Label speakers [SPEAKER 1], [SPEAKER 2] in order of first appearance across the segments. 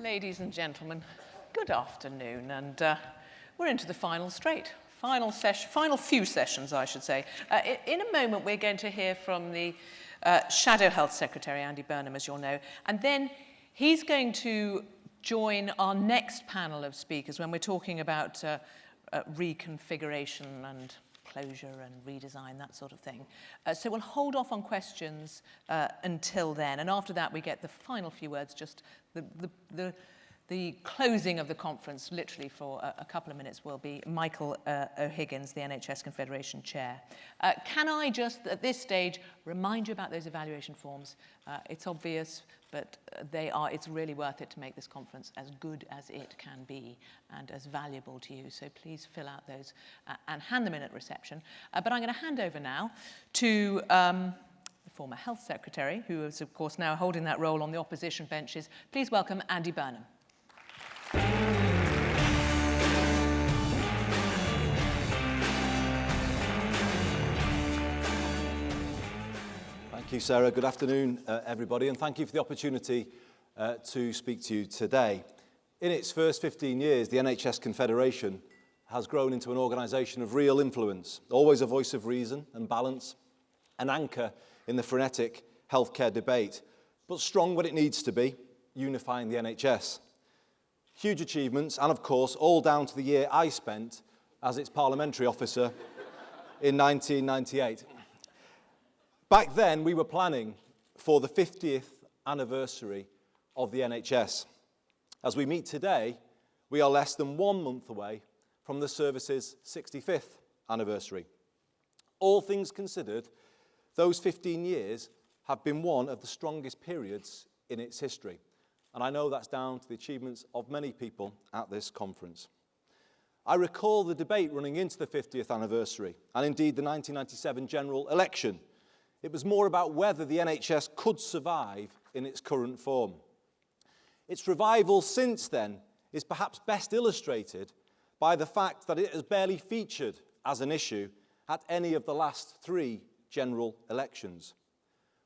[SPEAKER 1] Ladies and gentlemen, good afternoon, and we're into the final few sessions, I should say. In a moment, we're going to hear from the Shadow Health Secretary, Andy Burnham, as you'll know, and then he's going to join our next panel of speakers when we're talking about reconfiguration and closure and redesign, that sort of thing. So we'll hold off on questions until then, and after that we get the final few words, just the closing of the conference, literally for a couple of minutes, will be Michael O'Higgins, the NHS Confederation Chair. Can I just, at this stage, remind you about those evaluation forms? It's obvious, but it's really worth it to make this conference as good as it can be and as valuable to you. So please fill out those and hand them in at reception. But I'm going to hand over now to the former Health Secretary, who is, of course, now holding that role on the opposition benches. Please welcome Andy Burnham.
[SPEAKER 2] Thank you, Sarah. Good afternoon, everybody, and thank you for the opportunity to speak to you today. In its first 15 years, the NHS Confederation has grown into an organisation of real influence, always a voice of reason and balance, an anchor in the frenetic healthcare debate, but strong when it needs to be, unifying the NHS. Huge achievements, and of course, all down to the year I spent as its parliamentary officer in 1998. Back then, we were planning for the 50th anniversary of the NHS. As we meet today, we are less than 1 month away from the service's 65th anniversary. All things considered, those 15 years have been one of the strongest periods in its history. And I know that's down to the achievements of many people at this conference. I recall the debate running into the 50th anniversary, and indeed the 1997 general election. It was more about whether the NHS could survive in its current form. Its revival since then is perhaps best illustrated by the fact that it has barely featured as an issue at any of the last 3 general elections.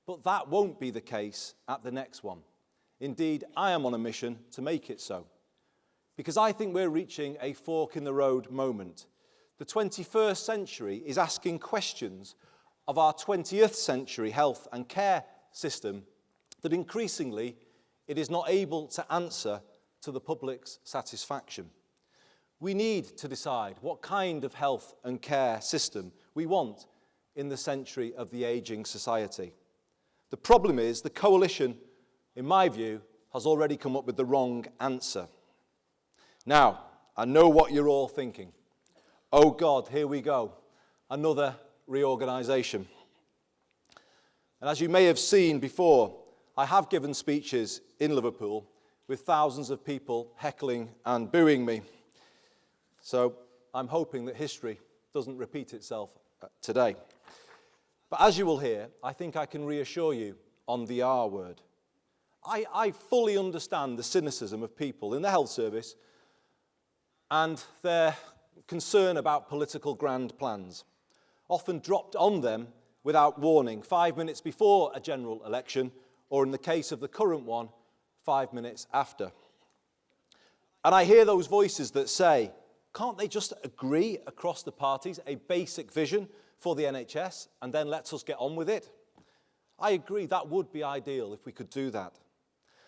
[SPEAKER 2] But that won't be the case at the next one. Indeed, I am on a mission to make it so. Because I think we're reaching a fork-in-the-road moment. The 21st century is asking questions of our 20th century health and care system that increasingly it is not able to answer to the public's satisfaction. We need to decide what kind of health and care system we want in the century of the ageing society. The problem is the coalition, in my view, has already come up with the wrong answer. Now, I know what you're all thinking. Oh God, here we go. Another reorganisation. And as you may have seen before, I have given speeches in Liverpool with thousands of people heckling and booing me. So I'm hoping that history doesn't repeat itself today. But as you will hear, I think I can reassure you on the R word. I fully understand the cynicism of people in the health service and their concern about political grand plans, often dropped on them without warning, 5 minutes before a general election, or in the case of the current one, 5 minutes after. And I hear those voices that say, can't they just agree across the parties a basic vision for the NHS and then let us get on with it? I agree that would be ideal if we could do that.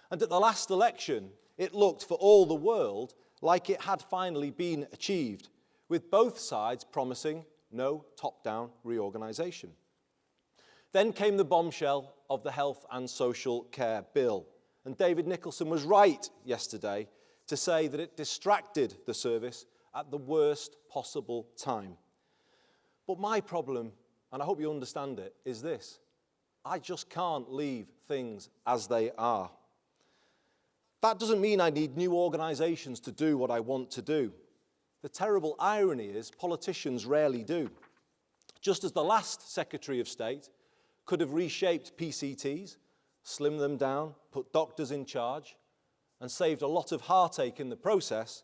[SPEAKER 2] And at the last election, it looked for all the world like it had finally been achieved, with both sides promising no top-down reorganisation. Then came the bombshell of the Health and Social Care Bill, and David Nicholson was right yesterday to say that it distracted the service at the worst possible time. But my problem, and I hope you understand it, is this. I just can't leave things as they are. That doesn't mean I need new organisations to do what I want to do. The terrible irony is politicians rarely do. Just as the last Secretary of State could have reshaped PCTs, slimmed them down, put doctors in charge, and saved a lot of heartache in the process,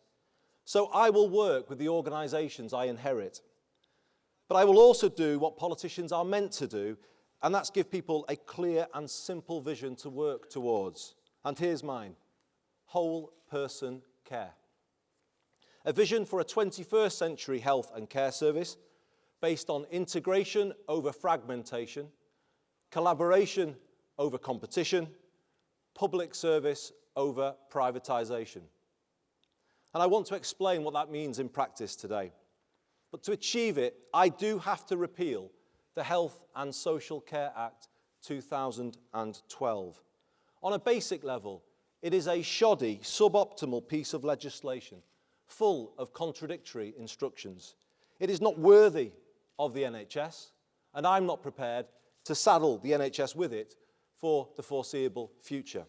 [SPEAKER 2] so I will work with the organisations I inherit. But I will also do what politicians are meant to do, and that's give people a clear and simple vision to work towards. And here's mine. whole person care. A vision for a 21st century health and care service based on integration over fragmentation, collaboration over competition, public service over privatisation. And I want to explain what that means in practice today. But to achieve it, I do have to repeal the Health and Social Care Act 2012. On a basic level, it is a shoddy, suboptimal piece of legislation, full of contradictory instructions. It is not worthy of the NHS, and I'm not prepared to saddle the NHS with it for the foreseeable future.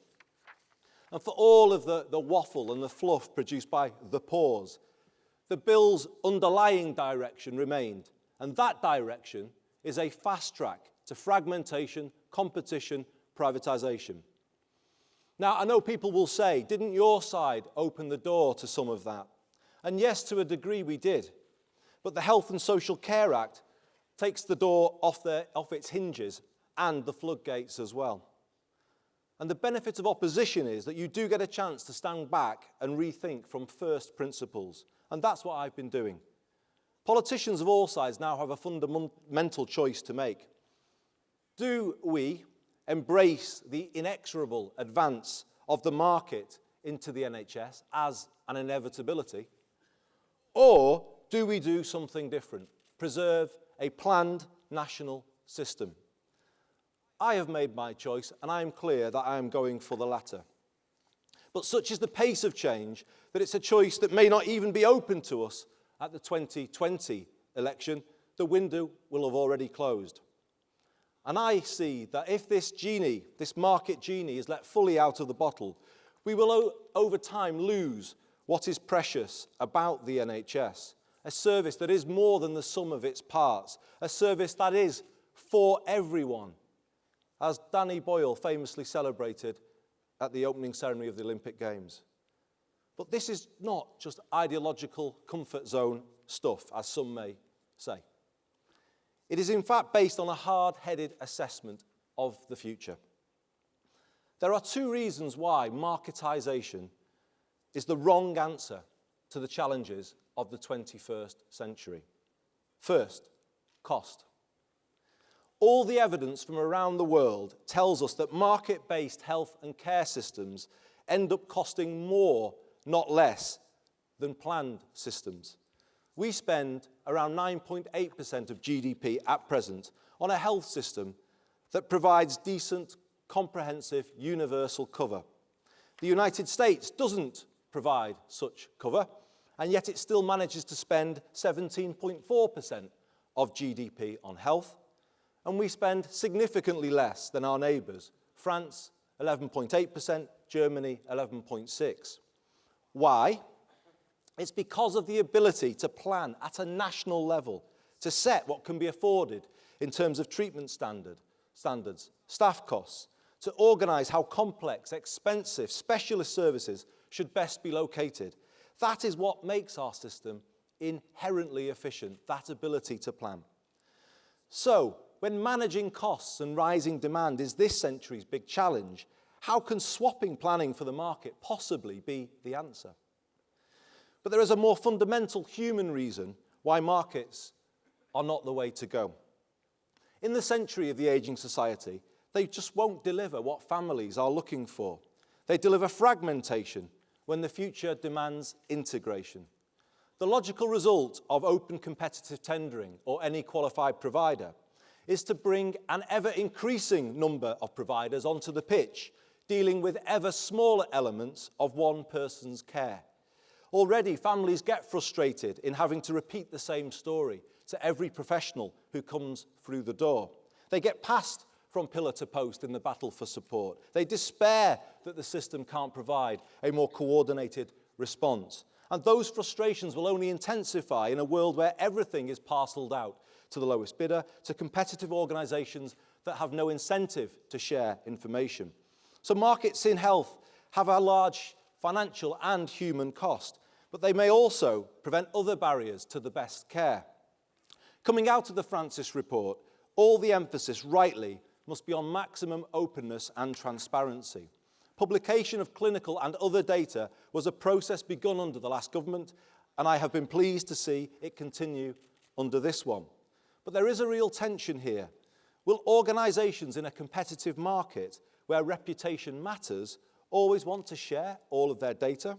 [SPEAKER 2] And for all of the waffle and the fluff produced by the pause, the bill's underlying direction remained, and that direction is a fast track to fragmentation, competition, privatisation. Now, I know people will say, didn't your side open the door to some of that? And yes, to a degree we did. But the Health and Social Care Act takes the door off its hinges and the floodgates as well. And the benefit of opposition is that you do get a chance to stand back and rethink from first principles. And that's what I've been doing. Politicians of all sides now have a fundamental choice to make. Do we embrace the inexorable advance of the market into the NHS as an inevitability? Or do we do something different? Preserve a planned national system? I have made my choice, and I am clear that I am going for the latter. But such is the pace of change that it's a choice that may not even be open to us at the 2020 election. The window will have already closed. And I see that if this genie, this market genie, is let fully out of the bottle, we will over time lose what is precious about the NHS, a service that is more than the sum of its parts, a service that is for everyone, as Danny Boyle famously celebrated at the opening ceremony of the Olympic Games. But this is not just ideological comfort zone stuff, as some may say. It is in fact based on a hard-headed assessment of the future. There are two reasons why marketisation is the wrong answer to the challenges of the 21st century. First, cost. All the evidence from around the world tells us that market-based health and care systems end up costing more, not less, than planned systems. We spend around 9.8% of GDP at present on a health system that provides decent, comprehensive, universal cover. The United States doesn't provide such cover, and yet it still manages to spend 17.4% of GDP on health, and we spend significantly less than our neighbours. France, 11.8%, Germany, 11.6%. Why? It's because of the ability to plan at a national level, to set what can be afforded in terms of treatment standards, staff costs, to organise how complex, expensive, specialist services should best be located. That is what makes our system inherently efficient, that ability to plan. So, when managing costs and rising demand is this century's big challenge, how can swapping planning for the market possibly be the answer? But there is a more fundamental human reason why markets are not the way to go. In the century of the ageing society, they just won't deliver what families are looking for. They deliver fragmentation when the future demands integration. The logical result of open competitive tendering or any qualified provider is to bring an ever-increasing number of providers onto the pitch, dealing with ever smaller elements of one person's care. Already, families get frustrated in having to repeat the same story to every professional who comes through the door. They get passed from pillar to post in the battle for support. They despair that the system can't provide a more coordinated response. And those frustrations will only intensify in a world where everything is parcelled out to the lowest bidder, to competitive organisations that have no incentive to share information. So markets in health have a large financial and human cost, but they may also prevent other barriers to the best care. Coming out of the Francis report, all the emphasis, rightly, must be on maximum openness and transparency. Publication of clinical and other data was a process begun under the last government, and I have been pleased to see it continue under this one. But there is a real tension here. Will organisations in a competitive market where reputation matters always want to share all of their data?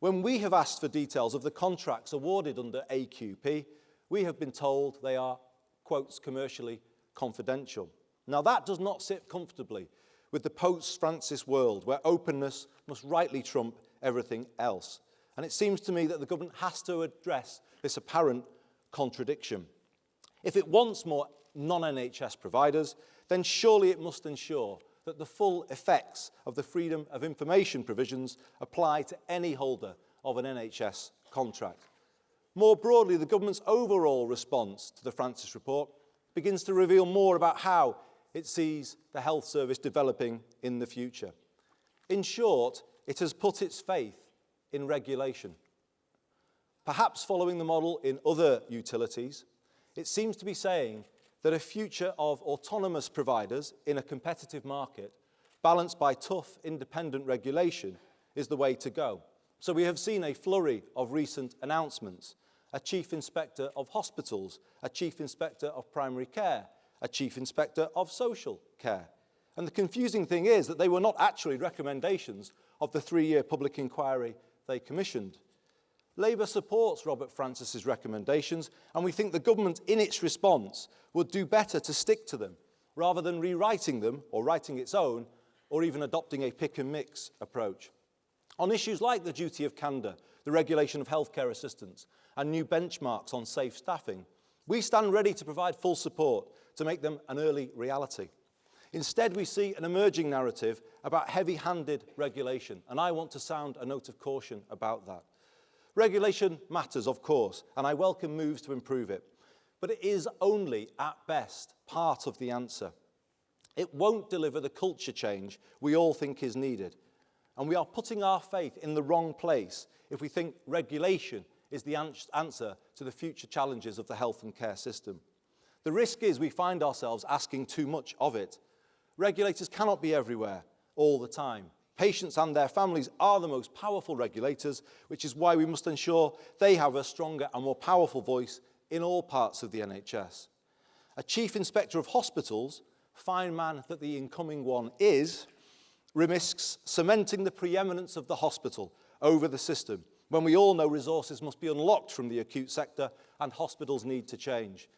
[SPEAKER 2] When we have asked for details of the contracts awarded under AQP, we have been told they are, quotes, commercially confidential. Now that does not sit comfortably with the post-Francis world where openness must rightly trump everything else. And it seems to me that the government has to address this apparent contradiction. If it wants more non-NHS providers, then surely it must ensure that the full effects of the freedom of information provisions apply to any holder of an NHS contract. More broadly, the government's overall response to the Francis report begins to reveal more about how it sees the health service developing in the future. In short, it has put its faith in regulation. Perhaps following the model in other utilities, it seems to be saying that a future of autonomous providers in a competitive market, balanced by tough, independent regulation, is the way to go. So we have seen a flurry of recent announcements: a chief inspector of hospitals, a chief inspector of primary care, a chief inspector of social care. And the confusing thing is that they were not actually recommendations of the 3-year public inquiry they commissioned. Labour supports Robert Francis's recommendations, and we think the government, in its response, would do better to stick to them, rather than rewriting them, or writing its own, or even adopting a pick-and-mix approach. On issues like the duty of candour, the regulation of healthcare assistants, and new benchmarks on safe staffing, we stand ready to provide full support to make them an early reality. Instead, we see an emerging narrative about heavy-handed regulation, and I want to sound a note of caution about that. Regulation matters, of course, and I welcome moves to improve it, but it is only, at best, part of the answer. It won't deliver the culture change we all think is needed, and we are putting our faith in the wrong place if we think regulation is the answer to the future challenges of the health and care system. The risk is we find ourselves asking too much of it. Regulators cannot be everywhere, all the time. Patients and their families are the most powerful regulators, which is why we must ensure they have a stronger and more powerful voice in all parts of the NHS. A chief inspector of hospitals, fine man that the incoming one is, risks cementing the preeminence of the hospital over the system, when we all know resources must be unlocked from the acute sector and hospitals need to change.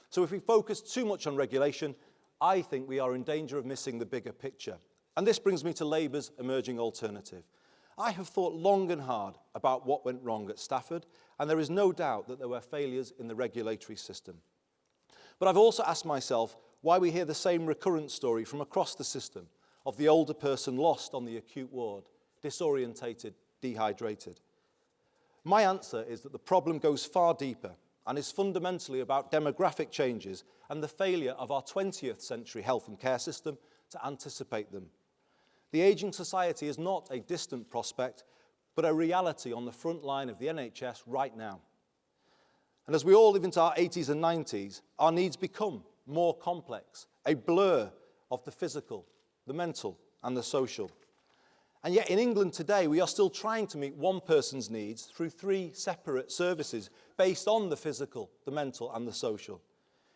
[SPEAKER 2] So if we focus too much on regulation, I think we are in danger of missing the bigger picture. And this brings me to Labour's emerging alternative. I have thought long and hard about what went wrong at Stafford, and there is no doubt that there were failures in the regulatory system. But I've also asked myself why we hear the same recurrent story from across the system of the older person lost on the acute ward, disorientated, dehydrated. My answer is that the problem goes far deeper and is fundamentally about demographic changes and the failure of our 20th century health and care system to anticipate them. The ageing society is not a distant prospect, but a reality on the front line of the NHS right now. And as we all live into our 80s and 90s, our needs become more complex, a blur of the physical, the mental, and the social. And yet in England today, we are still trying to meet one person's needs through 3 separate services based on the physical, the mental, and the social.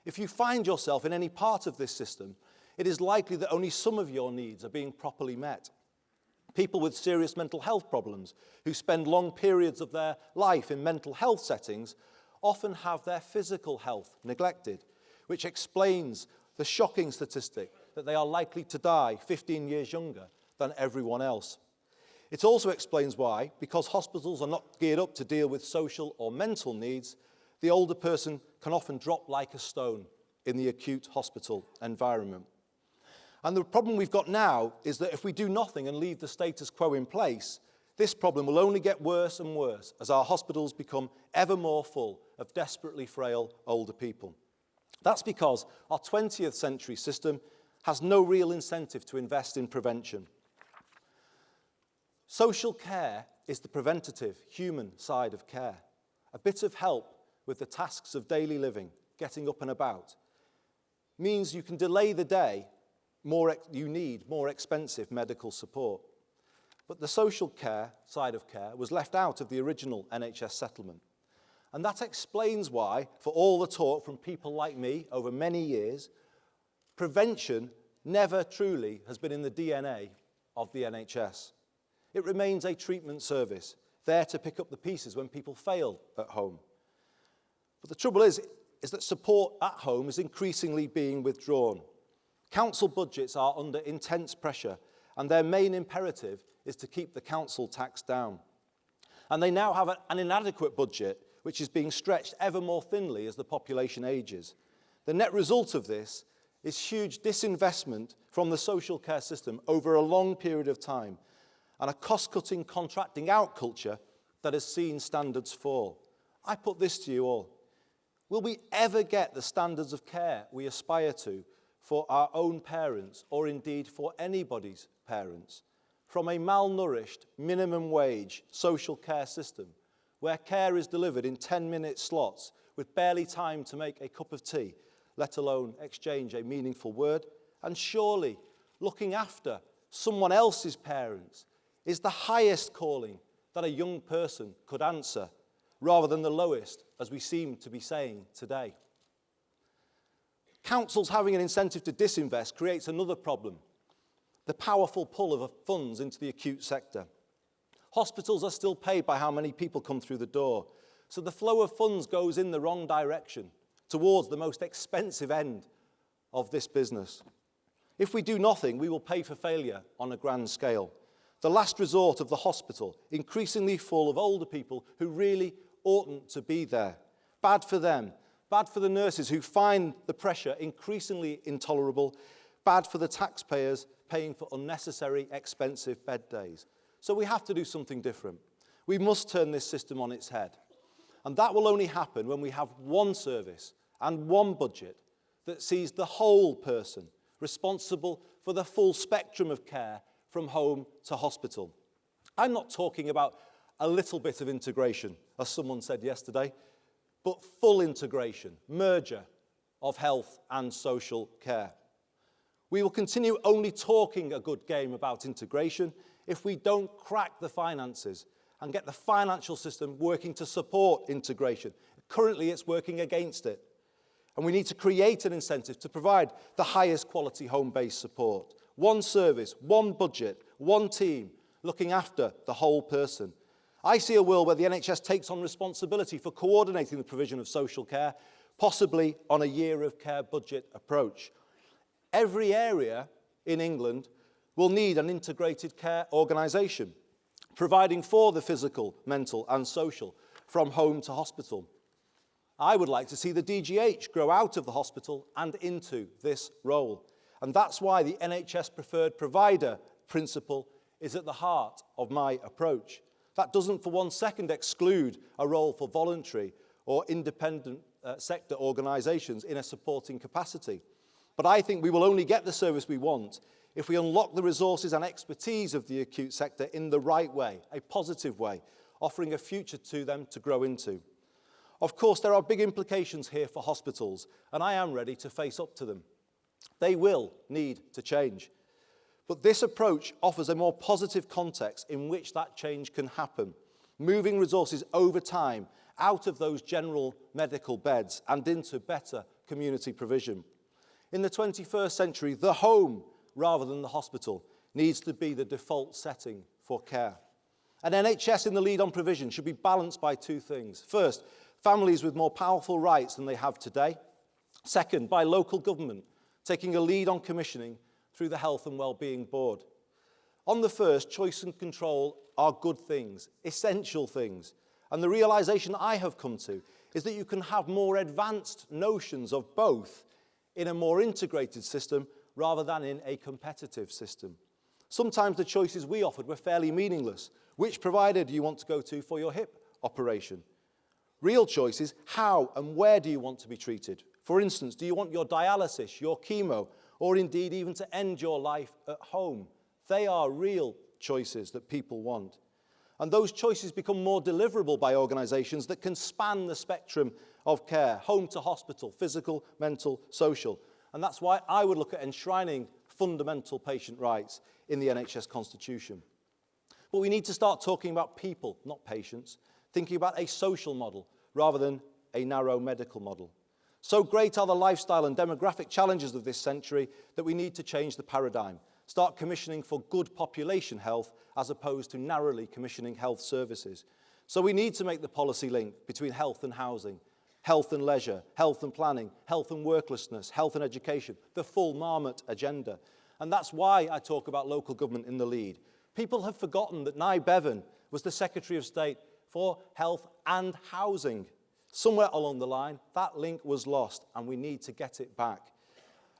[SPEAKER 2] If you find yourself in any part of this system, it is likely that only some of your needs are being properly met. People with serious mental health problems who spend long periods of their life in mental health settings often have their physical health neglected, which explains the shocking statistic that they are likely to die 15 years younger than everyone else. It also explains why, because hospitals are not geared up to deal with social or mental needs, the older person can often drop like a stone in the acute hospital environment. And the problem we've got now is that if we do nothing and leave the status quo in place, this problem will only get worse and worse as our hospitals become ever more full of desperately frail older people. That's because our 20th century system has no real incentive to invest in prevention. Social care is the preventative, human side of care. A bit of help with the tasks of daily living, getting up and about, means you can delay the day you need more expensive medical support. But the social care side of care was left out of the original NHS settlement. And that explains why, for all the talk from people like me over many years, prevention never truly has been in the DNA of the NHS. It remains a treatment service, there to pick up the pieces when people fail at home. But the trouble is that support at home is increasingly being withdrawn. Council budgets are under intense pressure, and their main imperative is to keep the council tax down. And they now have an inadequate budget, which is being stretched ever more thinly as the population ages. The net result of this is huge disinvestment from the social care system over a long period of time, and a cost-cutting, contracting out culture that has seen standards fall. I put this to you all. Will we ever get the standards of care we aspire to for our own parents, or indeed for anybody's parents, from a malnourished, minimum wage social care system where care is delivered in 10-minute slots with barely time to make a cup of tea, let alone exchange a meaningful word? And surely looking after someone else's parents is the highest calling that a young person could answer, rather than the lowest, as we seem to be saying today. Councils having an incentive to disinvest creates another problem: the powerful pull of funds into the acute sector. Hospitals are still paid by how many people come through the door, so the flow of funds goes in the wrong direction, towards the most expensive end of this business. If we do nothing, we will pay for failure on a grand scale. The last resort of the hospital, increasingly full of older people who really oughtn't to be there. Bad for them, bad for the nurses who find the pressure increasingly intolerable, bad for the taxpayers paying for unnecessary, expensive bed days. So we have to do something different. We must turn this system on its head. And that will only happen when we have one service and one budget that sees the whole person responsible for the full spectrum of care from home to hospital. I'm not talking about a little bit of integration, as someone said yesterday, but full integration, merger of health and social care. We will continue only talking a good game about integration if we don't crack the finances and get the financial system working to support integration. Currently, it's working against it. And we need to create an incentive to provide the highest quality home-based support. One service, one budget, one team, looking after the whole person. I see a world where the NHS takes on responsibility for coordinating the provision of social care, possibly on a year of care budget approach. Every area in England will need an integrated care organisation, providing for the physical, mental and social from home to hospital. I would like to see the DGH grow out of the hospital and into this role. And that's why the NHS preferred provider principle is at the heart of my approach. That doesn't for 1 second exclude a role for voluntary or independent sector organisations in a supporting capacity. But I think we will only get the service we want if we unlock the resources and expertise of the acute sector in the right way, a positive way, offering a future to them to grow into. Of course, there are big implications here for hospitals, and I am ready to face up to them. They will need to change. But this approach offers a more positive context in which that change can happen, moving resources over time out of those general medical beds and into better community provision. In the 21st century, the home, rather than the hospital, needs to be the default setting for care. An NHS in the lead on provision should be balanced by two things. First, families with more powerful rights than they have today. Second, by local government, taking a lead on commissioning through the Health and Wellbeing Board. On the first, choice and control are good things, essential things. And the realisation I have come to is that you can have more advanced notions of both in a more integrated system rather than in a competitive system. Sometimes the choices we offered were fairly meaningless. Which provider do you want to go to for your hip operation? Real choice is how and where do you want to be treated? For instance, do you want your dialysis, your chemo, or indeed even to end your life at home? They are real choices that people want. And those choices become more deliverable by organisations that can span the spectrum of care, home to hospital, physical, mental, social. And that's why I would look at enshrining fundamental patient rights in the NHS Constitution. But we need to start talking about people, not patients, thinking about a social model rather than a narrow medical model. So great are the lifestyle and demographic challenges of this century that we need to change the paradigm, start commissioning for good population health as opposed to narrowly commissioning health services. So we need to make the policy link between health and housing, health and leisure, health and planning, health and worklessness, health and education, the full marmot agenda. And that's why I talk about local government in the lead. People have forgotten that Nye Bevan was the Secretary of State for Health and Housing. Somewhere along the line, that link was lost, and we need to get it back.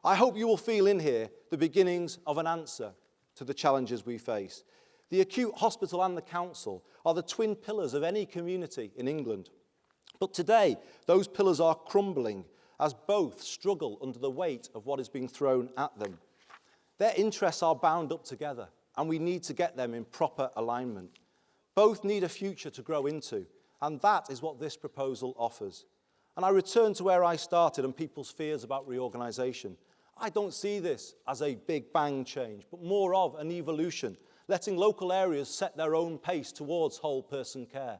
[SPEAKER 2] I hope you will feel in here the beginnings of an answer to the challenges we face. The acute hospital and the council are the twin pillars of any community in England. But today, those pillars are crumbling as both struggle under the weight of what is being thrown at them. Their interests are bound up together, and we need to get them in proper alignment. Both need a future to grow into, and that is what this proposal offers. And I return to where I started and people's fears about reorganisation. I don't see this as a big bang change, but more of an evolution, letting local areas set their own pace towards whole person care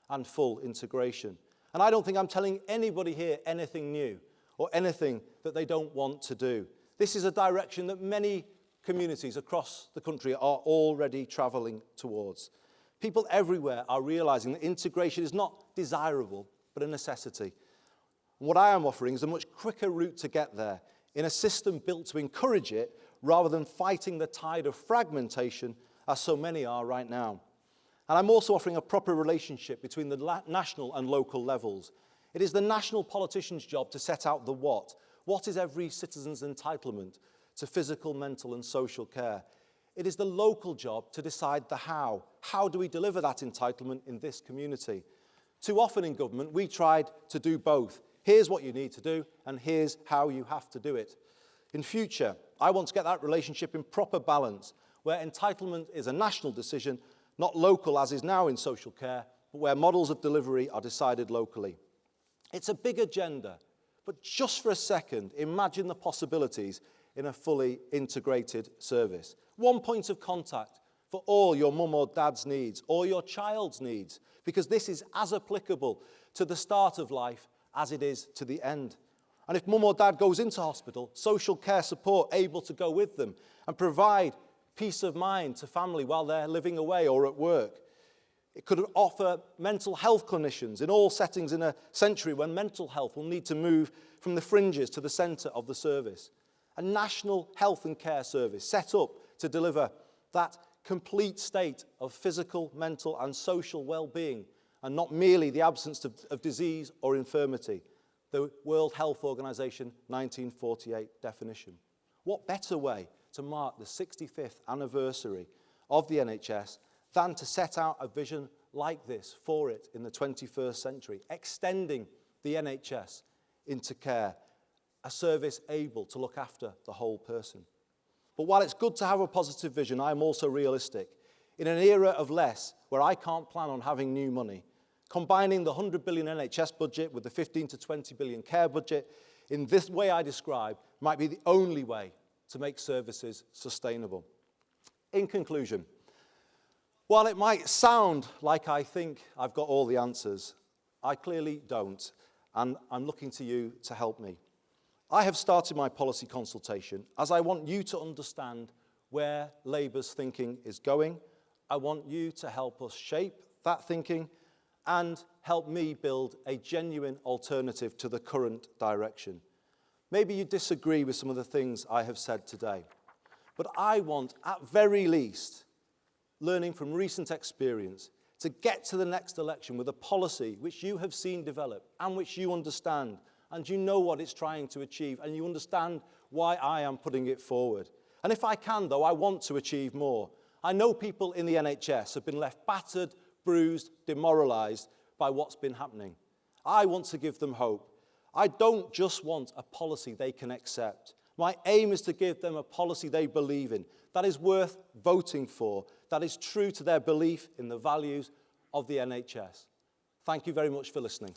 [SPEAKER 2] and full integration. And I don't think I'm telling anybody here anything new or anything that they don't want to do. This is a direction that many communities across the country are already travelling towards. People everywhere are realising that integration is not desirable, but a necessity. And what I am offering is a much quicker route to get there, in a system built to encourage it, rather than fighting the tide of fragmentation, as so many are right now. And I'm also offering a proper relationship between the national and local levels. It is the national politician's job to set out the what. What is every citizen's entitlement to physical, mental and social care? It is the local job to decide the how. How do we deliver that entitlement in this community? Too often in government, we tried to do both. Here's what you need to do, and here's how you have to do it. In future, I want to get that relationship in proper balance, where entitlement is a national decision, not local as is now in social care, but where models of delivery are decided locally. It's a big agenda, but just for a second, imagine the possibilities in a fully integrated service. One point of contact for all your mum or dad's needs, or your child's needs, because this is as applicable to the start of life as it is to the end. And if mum or dad goes into hospital, social care support able to go with them and provide peace of mind to family while they're living away or at work. It could offer mental health clinicians in all settings in a century when mental health will need to move from the fringes to the centre of the service. A national health and care service set up to deliver that complete state of physical, mental and social well-being, and not merely the absence of disease or infirmity, the World Health Organization 1948 definition. What better way to mark the 65th anniversary of the NHS than to set out a vision like this for it in the 21st century, extending the NHS into care, a service able to look after the whole person. But while it's good to have a positive vision, I'm also realistic. In an era of less, where I can't plan on having new money, combining the 100 billion NHS budget with the 15 to 20 billion care budget in this way I describe might be the only way to make services sustainable. In conclusion, while it might sound like I think I've got all the answers, I clearly don't, and I'm looking to you to help me. I have started my policy consultation as I want you to understand where Labour's thinking is going. I want you to help us shape that thinking and help me build a genuine alternative to the current direction. Maybe you disagree with some of the things I have said today, but I want, at very least, learning from recent experience, to get to the next election with a policy which you have seen develop and which you understand, and you know what it's trying to achieve, and you understand why I am putting it forward. And if I can, though, I want to achieve more. I know people in the NHS have been left battered, bruised, demoralised by what's been happening. I want to give them hope. I don't just want a policy they can accept. My aim is to give them a policy they believe in, that is worth voting for, that is true to their belief in the values of the NHS. Thank you very much for listening.